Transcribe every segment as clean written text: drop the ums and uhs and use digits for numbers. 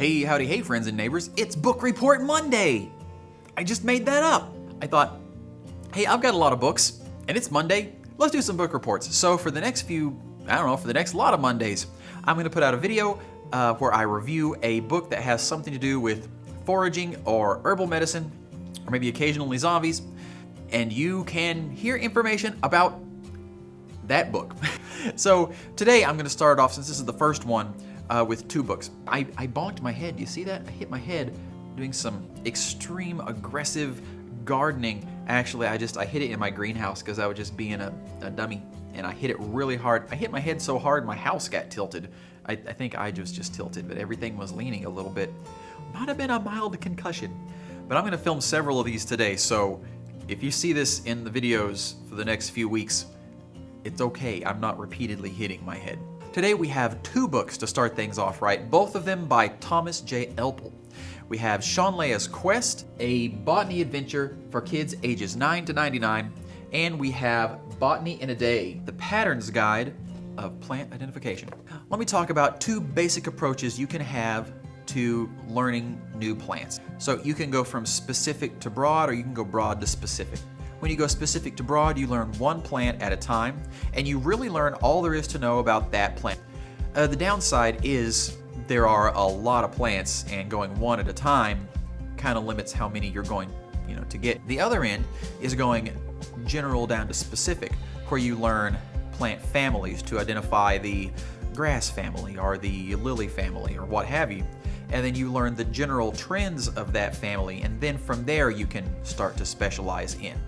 Hey, howdy, hey friends and neighbors, it's Book Report Monday! I just made that up. I thought, hey, I've got a lot of books, and it's Monday, let's do some book reports. So for the next for the next lot of Mondays, I'm gonna put out a video where I review a book that has something to do with foraging or herbal medicine, or maybe occasionally zombies, and you can hear information about that book. So today I'm gonna start off, since this is the first one, with two books. I bonked my head, you see that? I hit my head doing some extreme aggressive gardening. Actually, I hit it in my greenhouse because I was just being a dummy, and I hit it really hard. I hit my head so hard my house got tilted. I think I just tilted, but everything was leaning a little bit. Might have been a mild concussion. But I'm gonna film several of these today, so if you see this in the videos for the next few weeks, it's okay, I'm not repeatedly hitting my head. Today we have two books to start things off right, both of them by Thomas J. Elpel. We have Shanleya's Quest, a botany adventure for kids ages 9 to 99, and we have Botany in a Day, the Patterns Guide of Plant Identification. Let me talk about two basic approaches you can have to learning new plants. So you can go from specific to broad, or you can go broad to specific. When you go specific to broad, you learn one plant at a time, and you really learn all there is to know about that plant. The downside is there are a lot of plants, and going one at a time kind of limits how many you're going to get. The other end is going general down to specific, where you learn plant families to identify the grass family or the lily family or what have you. And then you learn the general trends of that family, and then from there you can start to specialize in.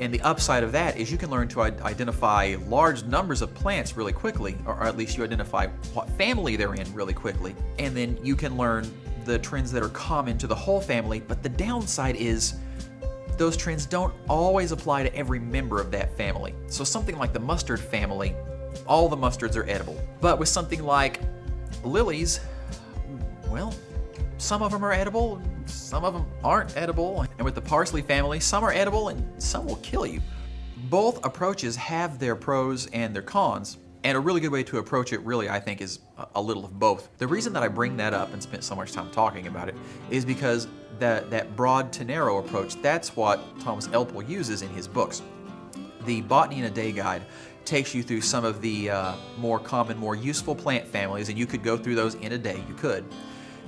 And the upside of that is you can learn to identify large numbers of plants really quickly, or at least you identify what family they're in really quickly. And then you can learn the trends that are common to the whole family, but the downside is those trends don't always apply to every member of that family. So something like the mustard family, all the mustards are edible. But with something like lilies, well, some of them are edible, some of them aren't edible. And with the parsley family, some are edible and some will kill you. Both approaches have their pros and their cons, and a really good way to approach it really, I think, is a little of both. The reason that I bring that up and spent so much time talking about it is because that broad to narrow approach, that's what Thomas Elpel uses in his books. The Botany in a Day guide takes you through some of the more common, more useful plant families, and you could go through those in a day, you could.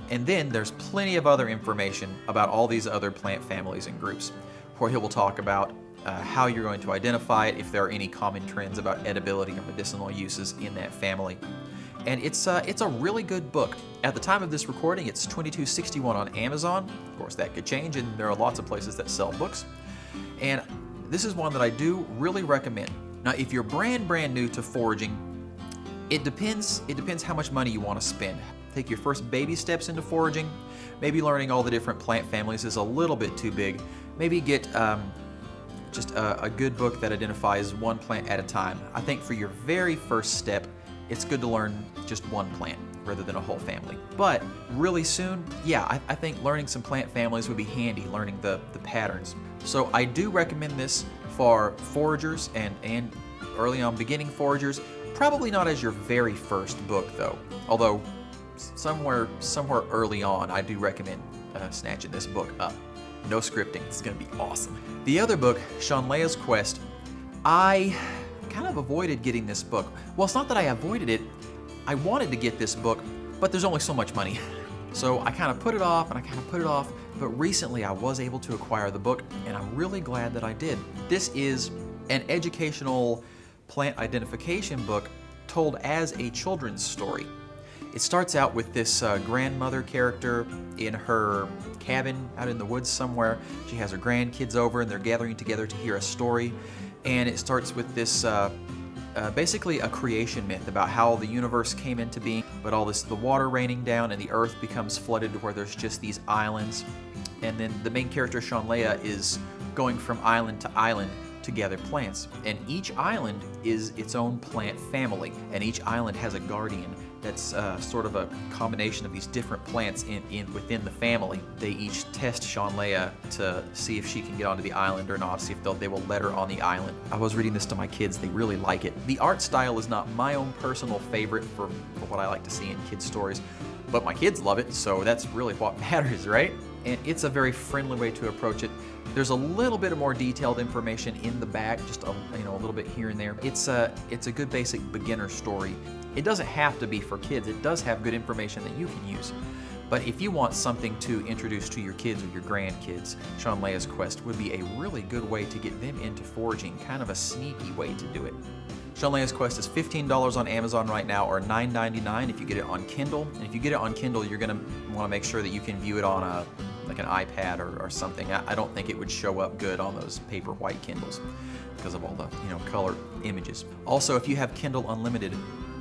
And then there's plenty of other information about all these other plant families and groups, where he will talk about how you're going to identify it, if there are any common trends about edibility or medicinal uses in that family. And it's a really good book. At the time of this recording, it's $22.61 on Amazon. Of course, that could change, and there are lots of places that sell books. And this is one that I do really recommend. Now, if you're brand new to foraging, it depends how much money you want to spend. Take your first baby steps into foraging. Maybe learning all the different plant families is a little bit too big. Maybe get just a good book that identifies one plant at a time. I think for your very first step, it's good to learn just one plant rather than a whole family. But really soon, yeah, I think learning some plant families would be handy, learning the patterns. So I do recommend this for foragers and early on beginning foragers. Probably not as your very first book though, although somewhere early on, I do recommend snatching this book up. No scripting, it's gonna be awesome. The other book, Shanleya's Quest, I kind of avoided getting this book. Well, it's not that I avoided it, I wanted to get this book, but there's only so much money. So I kind of put it off, but recently I was able to acquire the book, and I'm really glad that I did. This is an educational plant identification book told as a children's story. It starts out with this grandmother character in her cabin out in the woods somewhere. She has her grandkids over and they're gathering together to hear a story. And it starts with this basically a creation myth about how the universe came into being, but the water raining down and the earth becomes flooded to where there's just these islands. And then the main character, Shanleya, is going from island to island to gather plants. And each island is its own plant family, and each island has a guardian that's sort of a combination of these different plants within the family. They each test Shanleya to see if she can get onto the island or not, see if they will let her on the island. I was reading this to my kids, they really like it. The art style is not my own personal favorite for what I like to see in kids' stories, but my kids love it, so that's really what matters, right? And it's a very friendly way to approach it. There's a little bit of more detailed information in the back, just a little bit here and there. It's a good basic beginner story. It doesn't have to be for kids. It does have good information that you can use. But if you want something to introduce to your kids or your grandkids, Shanleya's Quest would be a really good way to get them into foraging, kind of a sneaky way to do it. Shanleya's Quest is $15 on Amazon right now, or $9.99 if you get it on Kindle. And if you get it on Kindle, you're going to want to make sure that you can view it on like an iPad or something. I don't think it would show up good on those paper white Kindles because of all the color images. Also, if you have Kindle Unlimited,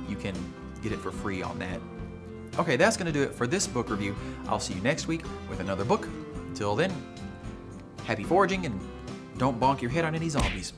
you can get it for free on that. Okay, that's going to do it for this book review. I'll see you next week with another book. Until then, happy foraging and don't bonk your head on any zombies.